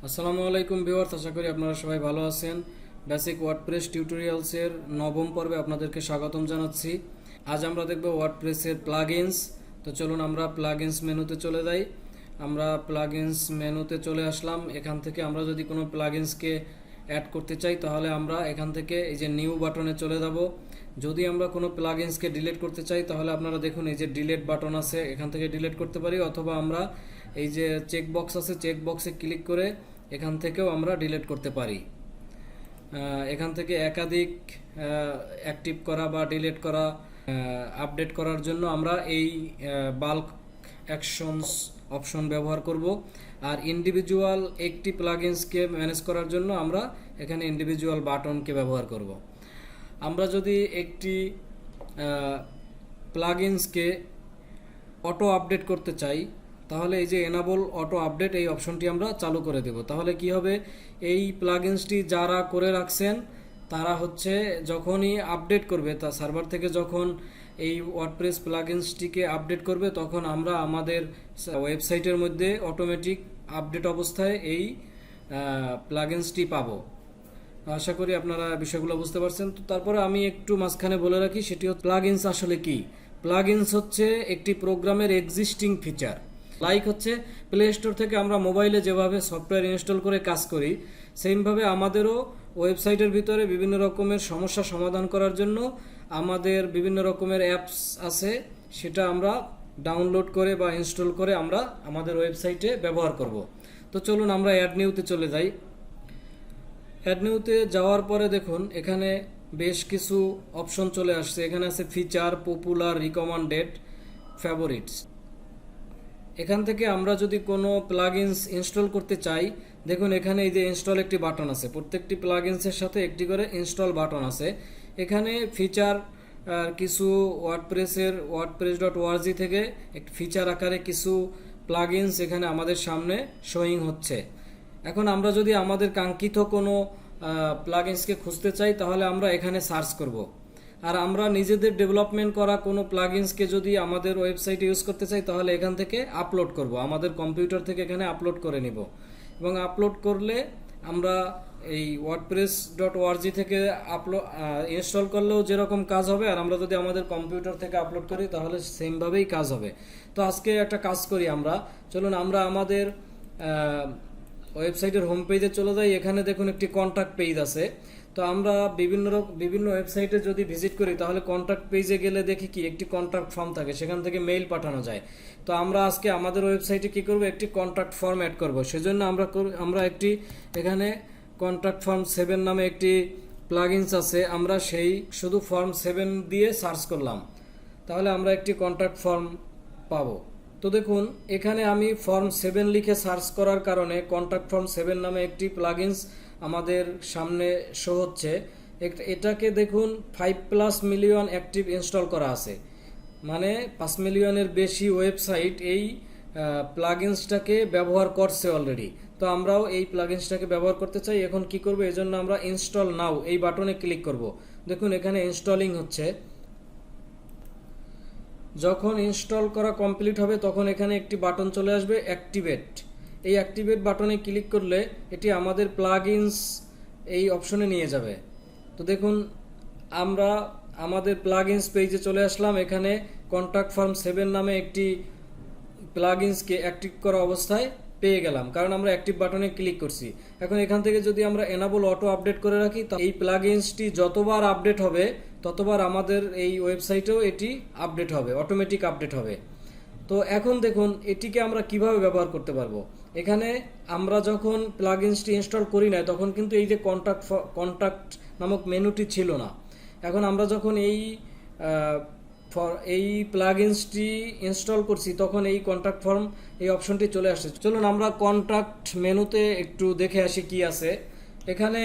আসসালামু আলাইকুম ভিউয়ার্স, আশা করি আপনারা সবাই ভালো আছেন। বেসিক ওয়ার্ডপ্রেস টিউটোরিয়ালসের নবম পর্বে আপনাদেরকে স্বাগতম জানাচ্ছি। আজ আমরা দেখব ওয়ার্ডপ্রেসের প্লাগইনস। তো চলুন আমরা প্লাগইনস মেনুতে চলে যাই। আমরা প্লাগইনস মেনুতে চলে আসলাম। এখান থেকে আমরা যদি কোনো প্লাগইনসকে অ্যাড করতে চাই তাহলে আমরা এখান থেকে এই যে নিউ বাটনে চলে যাব। যদি আমরা কোনো প্লাগইনসকে ডিলিট করতে চাই তাহলে আপনারা দেখুন এই যে ডিলিট বাটন আছে, এখান থেকে ডিলিট করতে পারি, অথবা আমরা এই যে চেক বক্স আছে, চেক বক্সে ক্লিক করে এখান থেকেও আমরা ডিলিট করতে পারি। এখান থেকে একাধিক অ্যাক্টিভ করা বা ডিলিট করা, আপডেট করার জন্য আমরা এই বাল্ক অ্যাকশনস অপশন ব্যবহার করব। আর ইন্ডিভিজুয়াল একটি প্লাগইনসকে ম্যানেজ করার জন্য আমরা এখানে ইন্ডিভিজুয়াল বাটনকে ব্যবহার করব। আমরা যদি একটি প্লাগইনসকে অটো আপডেট করতে চাই তাহলে এই যে এনাবল অটো আপডেট এই অপশনটি আমরা চালু করে দেব। তাহলে কি হবে, এই প্লাগইনসটি যারা করে রাখছেন তারা হচ্ছে যখনই আপডেট করবে, তা সার্ভার থেকে যখন এই ওয়ার্ডপ্রেস প্লাগইনসটিকে আপডেট করবে তখন আমরা আমাদের ওয়েবসাইটের মধ্যে অটোমেটিক আপডেট অবস্থায় এই প্লাগইনসটি পাবো। আশা করি আপনারা বিষয়গুলো বুঝতে পারছেন। তো তারপরে আমি একটু মাঝখানে বলে রাখি, সেটি হচ্ছে প্লাগইনস আসলে কি। প্লাগইনস হচ্ছে একটি প্রোগ্রামের এক্সিস্টিং ফিচার। লাইক হচ্ছে প্লে স্টোর থেকে আমরা মোবাইলে যেভাবে সফটওয়্যার ইনস্টল করে কাজ করি, সেইভাবে আমাদেরও ওয়েবসাইটের ভিতরে বিভিন্ন রকমের সমস্যা সমাধান করার জন্য আমাদের বিভিন্ন রকমের অ্যাপস আছে, সেটা আমরা ডাউনলোড করে বা ইনস্টল করে আমরা আমাদের ওয়েবসাইটে ব্যবহার করব। তো চলুন আমরা অ্যাড নিউতে চলে যাই। অ্যাড নিউতে যাওয়ার পরে দেখুন এখানে বেশ কিছু অপশন চলে আসছে। এখানে আছে ফিচার, পপুলার, রিকমেন্ডেড, ফেভারিটস। এখান থেকে আমরা যদি কোনো প্লাগইনস ইনস্টল করতে চাই, দেখুন এখানে এই যে ইনস্টল একটি বাটন আছে, প্রত্যেকটি প্লাগইনসের সাথে একটি করে ইনস্টল বাটন আছে। এখানে ফিচার কিছু WordPress.org থেকে একটি ফিচার আকারে কিছু প্লাগইনস এখানে আমাদের সামনে শোয়িং হচ্ছে। এখন আমরা যদি আমাদের কাঙ্ক্ষিত কোনো প্লাগইনসকে খুঁজতে চাই তাহলে আমরা এখানে সার্চ করব। আর আমরা নিজেদের ডেভেলপমেন্ট করা কোনো প্লাগইনসকে যদি আমাদের ওয়েবসাইটে ইউজ করতে চাই তাহলে এখান থেকে আপলোড করব, আমাদের কম্পিউটার থেকে এখানে আপলোড করে নিব। এবং আপলোড করলে আমরা এই WordPress.org থেকে ইনস্টল করলেও যেরকম কাজ হবে, আর আমরা যদি আমাদের কম্পিউটার থেকে আপলোড করি তাহলে সেমভাবেই কাজ হবে। তো আজকে একটা কাজ করি আমরা, চলুন আমরা আমাদের ওয়েবসাইটের হোম পেজে চলে যাই। এখানে দেখুন একটি কন্ট্যাক্ট পেজ আছে। তো আমরা বিভিন্ন ওয়েবসাইটে যদি ভিজিট করি তাহলে কন্ট্যাক্ট পেজে গেলে দেখি কি একটি কন্ট্যাক্ট ফর্ম থাকে, সেখান থেকে মেইল পাঠানো যায়। তো আমরা আজকে আমাদের ওয়েবসাইটে কি করব, একটি কন্ট্যাক্ট ফর্ম অ্যাড করব। সেজন্য আমরা একটি এখানে কন্ট্যাক্ট ফর্ম 7 নামে একটি প্লাগইনস আছে, আমরা সেই শুধু ফর্ম 7 দিয়ে সার্চ করলাম, তাহলে আমরা একটি কন্ট্যাক্ট ফর্ম পাবো। তো দেখুন এখানে আমি ফর্ম 7 লিখে সার্চ করার কারণে কন্ট্যাক্ট ফর্ম 7 নামে একটি প্লাগইনস আমাদের সামনে শো হচ্ছে। এটাকে দেখুন 5+ মিলিয়ন অ্যাক্টিভ ইনস্টল করা আছে, মানে 5 মিলিয়নের বেশি ওয়েবসাইট এই প্লাগইনসটাকে ব্যবহার করছে অলরেডি। তো আমরাও এই প্লাগইনসটাকে ব্যবহার করতে চাই। এখন কি করব, এজন্য আমরা ইনস্টল নাও এই বাটনে ক্লিক করব। দেখুন এখানে ইনস্টলিং হচ্ছে। যখন ইনস্টল করা কমপ্লিট হবে তখন এখানে একটি বাটন চলে আসবে অ্যাক্টিভেট। এই অ্যাক্টিভেট বাটনে ক্লিক করলে এটি আমাদের প্লাগইনস এই অপশনে নিয়ে যাবে। তো দেখুন আমরা আমাদের প্লাগইনস পেজে চলে আসলাম। এখানে কন্ট্যাক্ট ফর্ম 7 নামে একটি প্লাগইনসকে অ্যাক্টিভ করা অবস্থায় পেয়ে গেলাম, কারণ আমরা অ্যাক্টিভ বাটনে ক্লিক করছি। এখন এখান থেকে যদি আমরা এনাবল অটো আপডেট করে রাখি, এই প্লাগইনসটি যতবার আপডেট হবে ততবার আমাদের এই ওয়েবসাইটেও এটি আপডেট হবে, অটোমেটিক আপডেট হবে। তো এখন দেখুন এটিকে আমরা কিভাবে ব্যবহার করতে পারবো। এখানে আমরা যখন প্লাগইনসটি ইনস্টল করি না তখন কিন্তু এই যে কন্ট্যাক্ট নামক মেনুটি ছিল না। এখন আমরা যখন এই প্লাগইনসটি ইনস্টল করছি তখন এই কন্ট্যাক্ট ফর্ম এই অপশনটি চলে আসছে। চলুন আমরা কন্ট্যাক্ট মেনুতে একটু দেখে আসি কি আছে। এখানে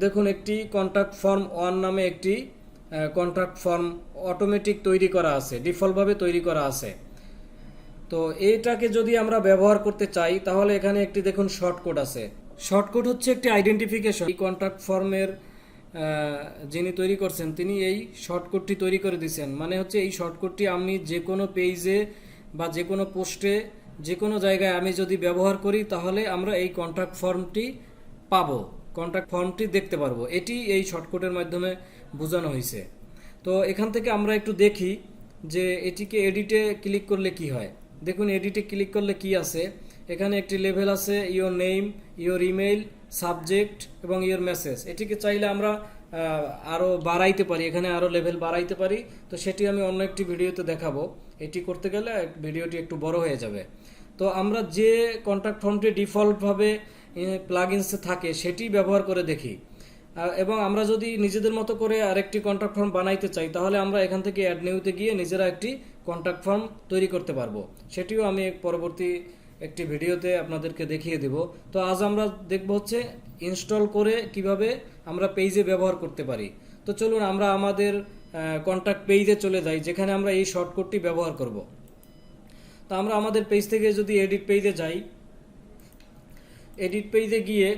দেখুন একটি কন্ট্যাক্ট ফর্ম 1 নামে একটি কন্ট্যাক্ট ফর্ম অটোমেটিক তৈরি করা আছে, ডিফল্টভাবে তৈরি করা আছে। তো এইটাকে যদি আমরা ব্যবহার করতে চাই তাহলে এখানে একটি দেখুন শর্টকাট আছে। শর্টকাট হচ্ছে একটি আইডেন্টিফিকেশন। এই কন্ট্যাক্ট ফর্মের যিনি তৈরি করছেন তিনি এই শর্টকাটটি তৈরি করে দিয়েছেন, মানে হচ্ছে এই শর্টকাটটি আমি যে কোনো পেজে বা যে কোনো পোস্টে যে কোনো জায়গায় আমি যদি ব্যবহার করি তাহলে আমরা এই কন্ট্যাক্ট ফর্মটি পাবো, কন্ট্যাক্ট ফর্মটি দেখতে পারবো। এটি এই শর্টকাটের মাধ্যমে বোঝানো হয়েছে। তো এখান থেকে আমরা একটু দেখি যে এটিকে এডিটে ক্লিক করলে কি হয়। দেখুন এডিটে ক্লিক করলে কি আছে, এখানে একটি লেভেল আছে, your name, your email, subject এবং ইওর মেসেজ। এটিকে চাইলে আমরা আরও বাড়াইতে পারি, এখানে আরও লেভেল বাড়াইতে পারি। তো সেটি আমি অন্য একটি ভিডিওতে দেখাবো। এটি করতে গেলে ভিডিওটি একটু বড় হয়ে যাবে। তো আমরা যে কন্ট্যাক্ট ফর্মটি ডিফল্টভাবে প্লাগইনসে থাকে সেটি ব্যবহার করে দেখি, এবং আমরা যদি নিজেদের মতো করে আরেকটি কন্ট্যাক্ট ফর্ম বানাইতে চাই তাহলে আমরা এখান থেকে অ্যাড নিউতে গিয়ে নিজেরা একটি কন্ট্যাক্ট ফর্ম তৈরি করতে পারবো। সেটিও আমি পরবর্তী একটি ভিডিওতে আপনাদেরকে দেখিয়ে দেব। তো আজ আমরা দেখব হচ্ছে ইনস্টল করে কিভাবে আমরা পেজে ব্যবহার করতে পারি। তো চলুন আমরা আমাদের কন্ট্যাক্ট পেজে চলে যাই, যেখানে আমরা এই শর্টকাটটি ব্যবহার করব। তো আমরা আমাদের পেজ থেকে যদি এডিট পেজে যাই, এডিট পেজে গিয়ে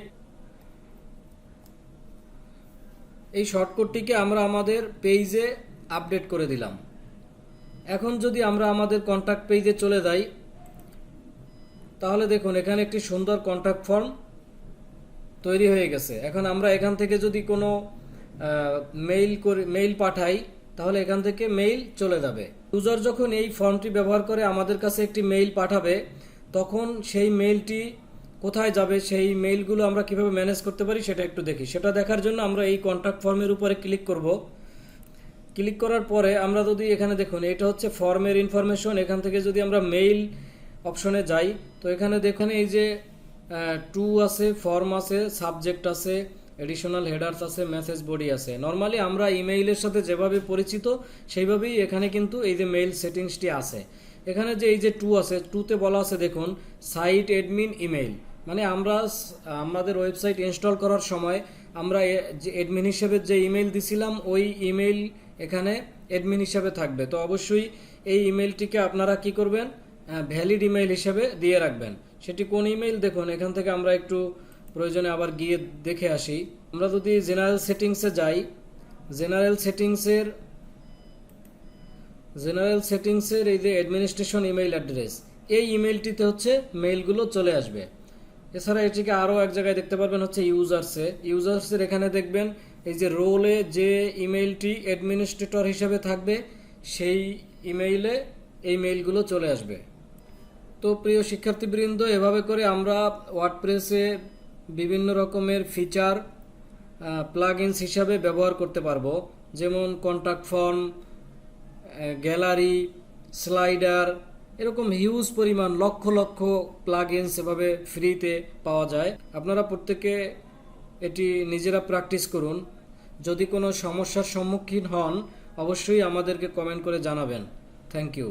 এই শর্টকাটটিকে আমরা আমাদের পেজে আপডেট করে দিলাম। এখন যদি আমরা আমাদের কন্ট্যাক্ট পেজে চলে যাই তাহলে দেখুন এখানে একটি সুন্দর কন্ট্যাক্ট ফর্ম তৈরি হয়ে গেছে। এখন আমরা এখান থেকে যদি কোনো মেইল পাঠাই তাহলে এখান থেকে মেইল চলে যাবে। ইউজার যখন এই ফর্মটি ব্যবহার করে আমাদের কাছে একটি মেইল পাঠাবে, তখন সেই মেইলটি কোথায় যাবে, সেই মেইলগুলো আমরা কিভাবে ম্যানেজ করতে পারি সেটা একটু দেখি। সেটা দেখার জন্য আমরা এই কন্ট্যাক্ট ফর্মের উপরে ক্লিক করব। ক্লিক করার পরে আমরা যদি এখানে দেখুন এটা হচ্ছে ফর্মের ইনফরমেশন, এখান থেকে যদি আমরা মেইল অপশনে যাই তো এখানে দেখুন এই যে টু আছে, ফর্ম আছে, সাবজেক্ট আছে, এডিশনাল হেডার্স আছে, মেসেজ বডি আছে। নর্মালি আমরা ইমেইলের সাথে যেভাবে পরিচিত সেইভাবেই এখানে কিন্তু এই যে মেইল সেটিংসটি আছে। এখানে যে এই যে টু আছে, টুতে বলা আছে দেখুন সাইট অ্যাডমিন ইমেইল, মানে আমরা আমাদের ওয়েবসাইট ইনস্টল করার সময় আমরা যে অ্যাডমিন হিসেবে যে ইমেইল দিছিলাম ওই ইমেইল এখানে অ্যাডমিন হিসেবে থাকবে। তো অবশ্যই এই ইমেইলটিকে আপনারা কি করবেন, ভ্যালিড ইমেইল হিসেবে দিয়ে রাখবেন। সেটি কোন ইমেইল দেখুন এখান থেকে আমরা একটু প্রয়োজনে আবার গিয়ে দেখে আসি। আমরা যদি জেনারেল সেটিংসে যাই, জেনারেল সেটিংসের এই যে অ্যাডমিনিস্ট্রেশন ইমেইল অ্যাড্রেস, এই ইমেইলটিতে হচ্ছে মেইলগুলো চলে আসবে। এছাড়া এটিকে আরও এক জায়গায় দেখতে পারবেন হচ্ছে ইউজার্সের এখানে দেখবেন এই যে রোলে যে ইমেইলটি অ্যাডমিনিস্ট্রেটর হিসেবে থাকবে সেই ইমেইলে এই মেইলগুলো চলে আসবে। তো প্রিয় শিক্ষার্থীবৃন্দ, এভাবে করে আমরা ওয়ার্ডপ্রেসে বিভিন্ন রকমের ফিচার প্লাগইনস হিসাবে ব্যবহার করতে পারবো, যেমন কন্ট্যাক্ট ফর্ম, গ্যালারি, স্লাইডার, এরকম হিউজ পরিমাণ লক্ষ লক্ষ প্লাগইনস এভাবে ফ্রিতে পাওয়া যায়। আপনারা প্রত্যেকে এটি নিজেরা প্র্যাকটিস করুন। যদি কোনো সমস্যার সম্মুখীন হন অবশ্যই আমাদেরকে কমেন্ট করে জানাবেন। Thank you.